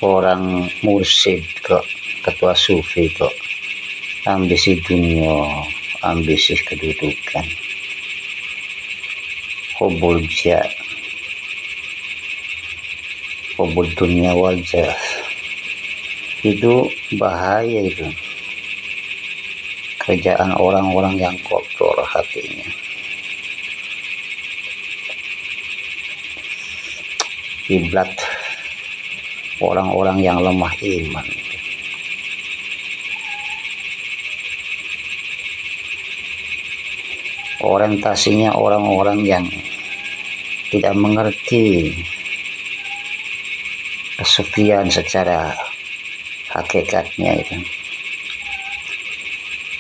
orang mursyid kok, ketua sufi kok ambisi dunia, ambisi kedudukan, hubul jah, hubul dunia wal jah, itu bahaya itu. Kerjaan orang-orang yang kotor hatinya. Kiblat orang-orang yang lemah iman. Orientasinya orang-orang yang tidak mengerti kesucian secara hakikatnya itu.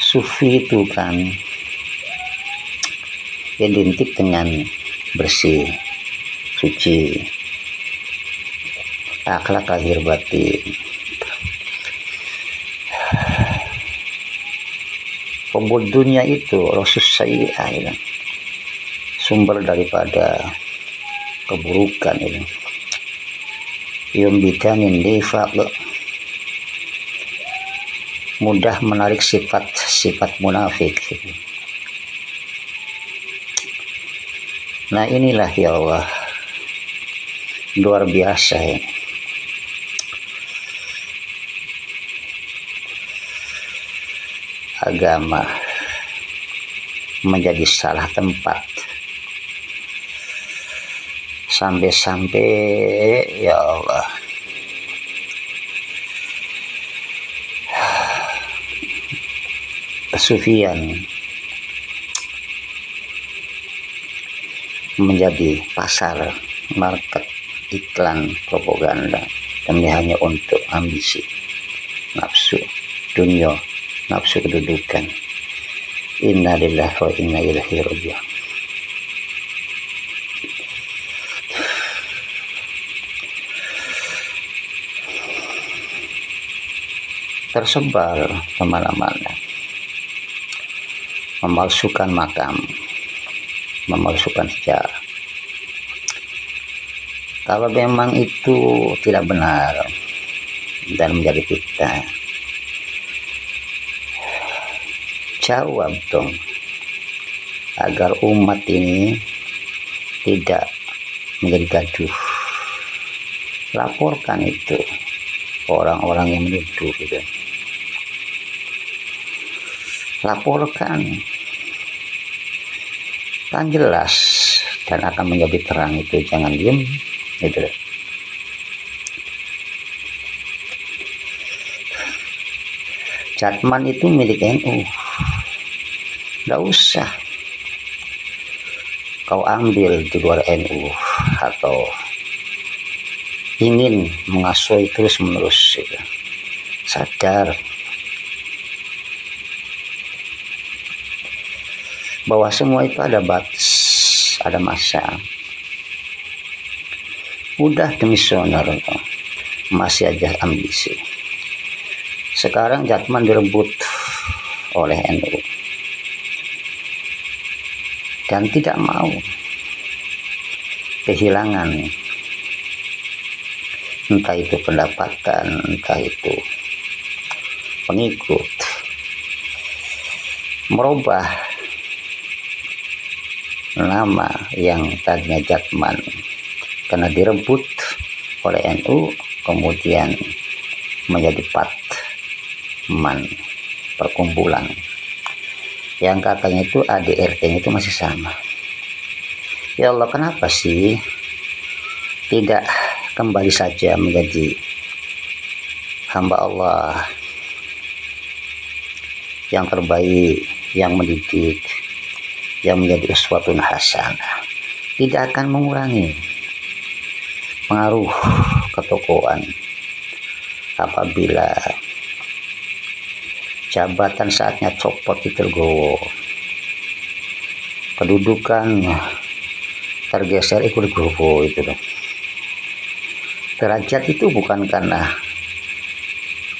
Sufi itu kan identik dengan bersih, suci, akhlak lahir batin. Hubul dunia itu rasus sayyi'ah itu, sumber daripada keburukan itu. Yumbitanin nifaq, mudah menarik sifat munafik. Nah inilah ya Allah, luar biasa ya. Agama menjadi salah tempat, sampai-sampai ya Allah kesufian menjadi pasar, market, iklan, propaganda, demi hanya untuk ambisi, nafsu dunia, nafsu kedudukan. Inna lillahi wa inna ilaihi raji'un. Tersebar kemana-mana, memalsukan makam, memalsukan sejarah. Kalau memang itu tidak benar dan menjadi fitnah, jawab dong, agar umat ini tidak menjadi gaduh. Laporkan itu orang-orang yang menuduh gitu. Laporkan, kan jelas dan akan menjadi terang itu. Jangan diem gitu. Jatman itu milik NU, nggak usah kau ambil di luar NU atau ingin mengasuhi terus menerus gitu. Sadar bahwa semua itu ada batas, ada masa. Udah demisioner, masih aja ambisi. Sekarang Jatman direbut oleh NU dan tidak mau kehilangan entah itu pendapatan, entah itu pengikut, merubah nama yang tadinya Jatman karena direbut oleh NU, kemudian menjadi Patman, perkumpulan yang katanya itu ADRT-nya itu masih sama. Ya Allah, kenapa sih tidak kembali saja menjadi hamba Allah yang terbaik, yang mendidik, yang menjadi uswatun hasanah, tidak akan mengurangi pengaruh ketokohan apabila jabatan saatnya copot itu tergowo, kedudukan tergeser ikut gowo itu dong. Derajat itu bukan karena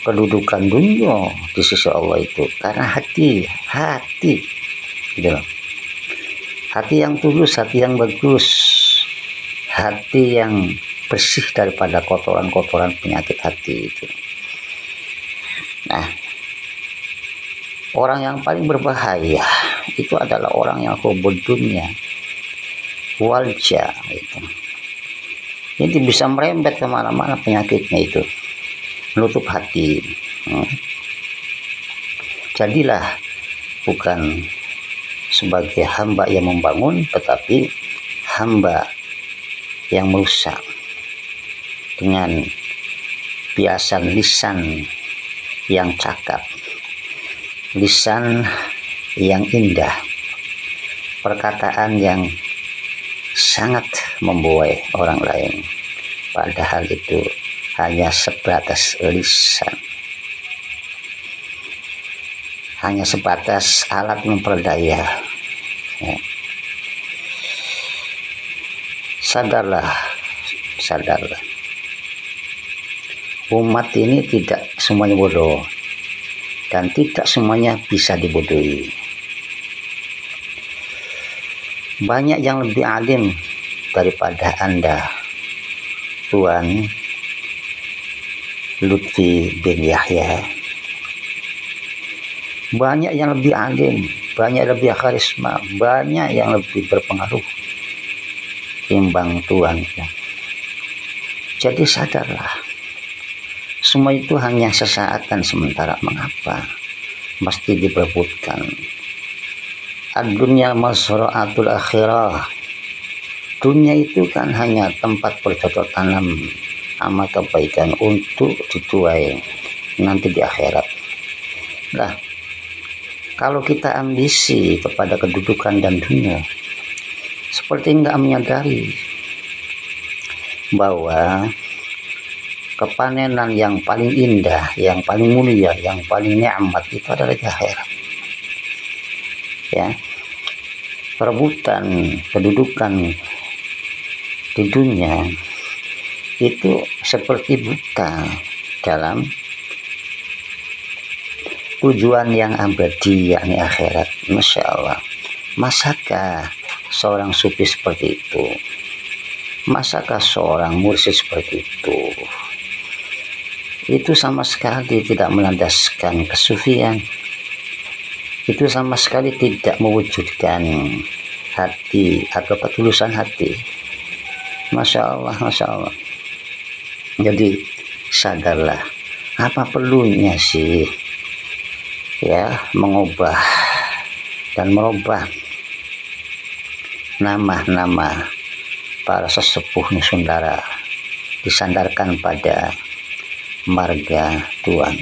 kedudukan dunia di sisi Allah, itu karena hati gitu loh. Hati yang tulus, hati yang bagus, hati yang bersih daripada kotoran-kotoran penyakit hati itu. Nah, orang yang paling berbahaya itu adalah orang yang hubud dunya walja itu. Jadi bisa merembet kemana-mana penyakitnya itu, menutup hati. Jadilah bukan sebagai hamba yang membangun, tetapi hamba yang merusak dengan biasan lisan yang cakap, lisan yang indah, perkataan yang sangat membuai orang lain, padahal itu hanya sebatas lisan, hanya sebatas alat memperdaya. Ya. Sadarlah, umat ini tidak semuanya bodoh dan tidak semuanya bisa dibodohi. Banyak yang lebih alim daripada Anda, Tuan Lutfi bin Yahya. Banyak yang lebih alim, banyak lebih karisma, banyak yang lebih berpengaruh timbang Tuan. Jadi sadarlah, semua itu hanya sesaat dan sementara. Mengapa mesti diperebutkan? Ad-dunya mazra'atul akhirah. Dunia itu kan hanya tempat bercocok tanam amal kebaikan untuk dituai nanti di akhirat. Nah, kalau kita ambisi kepada kedudukan dan dunia, seperti enggak menyadari bahwa kepanenan yang paling indah, yang paling mulia, yang paling nikmat itu adalah di akhirat. Ya, perebutan kedudukan di dunia itu seperti buta dalam tujuan yang abadi, yakni akhirat. Masya Allah, masakah seorang sufi seperti itu? Masakah seorang mursyid seperti itu? Itu sama sekali tidak melandaskan kesufian. Itu sama sekali tidak mewujudkan hati atau ketulusan hati. Masya Allah, Masya Allah. Jadi sadarlah, apa perlunya sih ya mengubah dan merubah nama-nama para sesepuh Nusantara disandarkan pada marga Tuan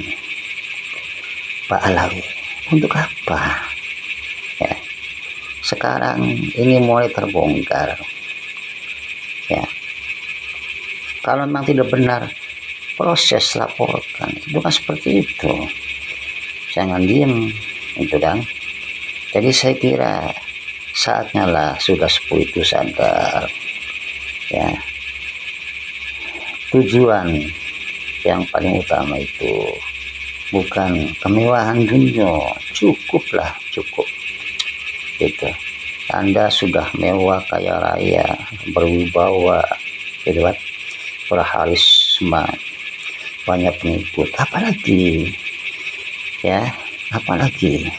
Pak Alawi. Untuk apa? Ya, sekarang ini mulai terbongkar. Ya, kalau memang tidak benar, proses laporkan. Bukan seperti itu. Jangan diem, itu kan. Jadi saya kira saatnya lah sudah sepuh itu sadar. Ya, tujuan yang paling utama itu bukan kemewahan dunia. Cukuplah, cukup gitu. Anda sudah mewah, kaya raya, berwibawa gitu kan, berharisma, banyak pengikut, apalagi ya, apalagi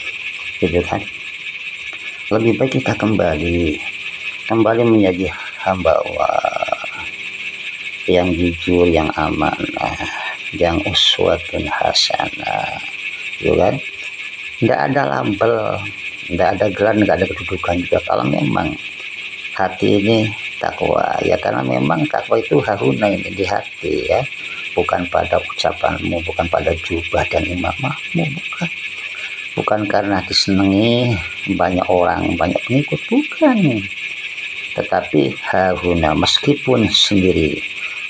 gitu kan. Lebih baik kita kembali menjadi hamba Allah yang jujur, yang amanah, yang uswatun hasanah, gitu kan. Nggak ada label, nggak ada gelar, nggak ada kedudukan juga kalau memang hati ini takwa. Ya karena memang takwa itu haruna ini di hati ya, bukan pada ucapanmu, bukan pada jubah dan imamahmu, bukan karena disenangi banyak orang, banyak pengikut, bukan. Tetapi haruna, meskipun sendiri,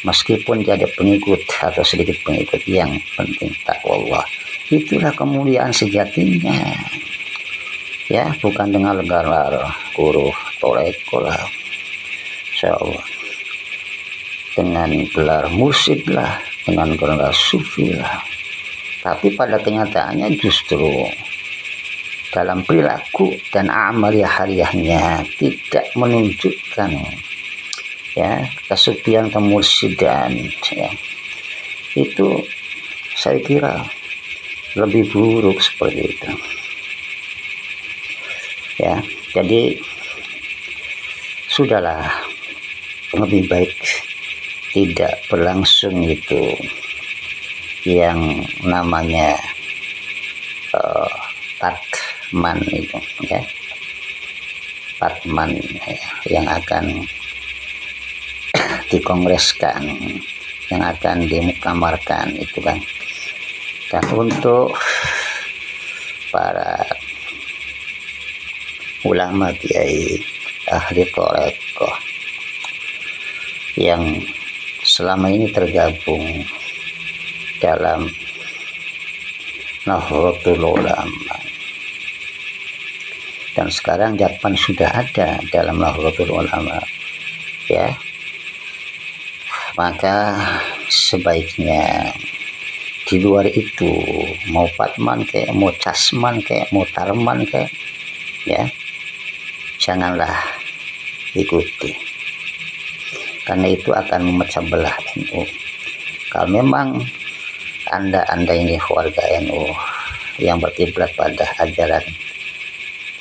meskipun dia ada pengikut atau sedikit pengikut, yang penting takwa Allah. Itulah kemuliaan sejatinya ya, bukan dengan gelar guru toreko lah, insya Allah, dengan gelar mursyid lah, dengan gelar sufi lah, tapi pada kenyataannya justru dalam perilaku dan amal hariahnya tidak menunjukkan ya, kesufian kemursidan, ya, itu saya kira lebih buruk seperti itu, ya. Jadi sudahlah, lebih baik tidak berlangsung itu yang namanya Patman itu, ya, Patman, ya, yang akan dikongreskan, yang akan dimuktamarkan itu kan. Dan untuk para ulama, kiai, ahli thariqah yang selama ini tergabung dalam Nahdlatul Ulama, dan sekarang Jakman sudah ada dalam Nahdlatul Ulama, ya, maka sebaiknya di luar itu, mau Patman kayak, mau Casman kayak, mau Tarman kayak, ya, janganlah ikuti, karena itu akan memecah belah NU. Kalau memang anda ini warga NU yang berkiblat pada ajaran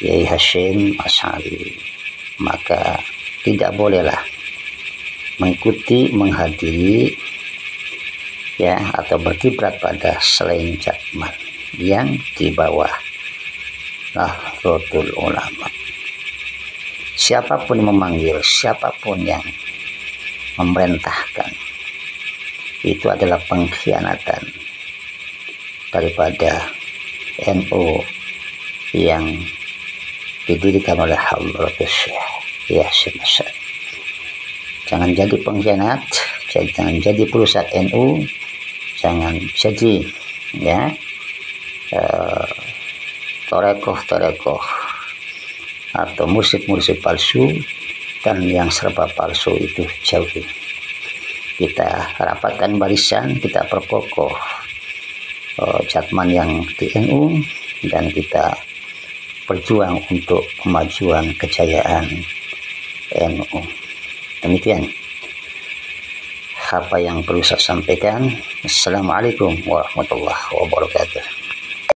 Kiai Hasyim Asy'ari, maka tidak bolehlah mengikuti, menghadiri, ya, atau berkiblat pada selain Jakman yang di bawah Nahdlatul Ulama. Siapapun yang memanggil, siapapun yang memerintahkan, itu adalah pengkhianatan daripada NU yang didirikan oleh Hadratus Syekh Hasyim Asy'ari. Jangan jadi pengkhianat, jangan jadi perusak NU, jangan jadi, ya, torekoh atau mursyid palsu, dan yang serba palsu itu jauhi. Kita rapatkan barisan, kita perkokoh Jakman yang di NU, dan kita berjuang untuk kemajuan kejayaan NU. Demikian apa yang perlu saya sampaikan. Assalamualaikum warahmatullahi wabarakatuh.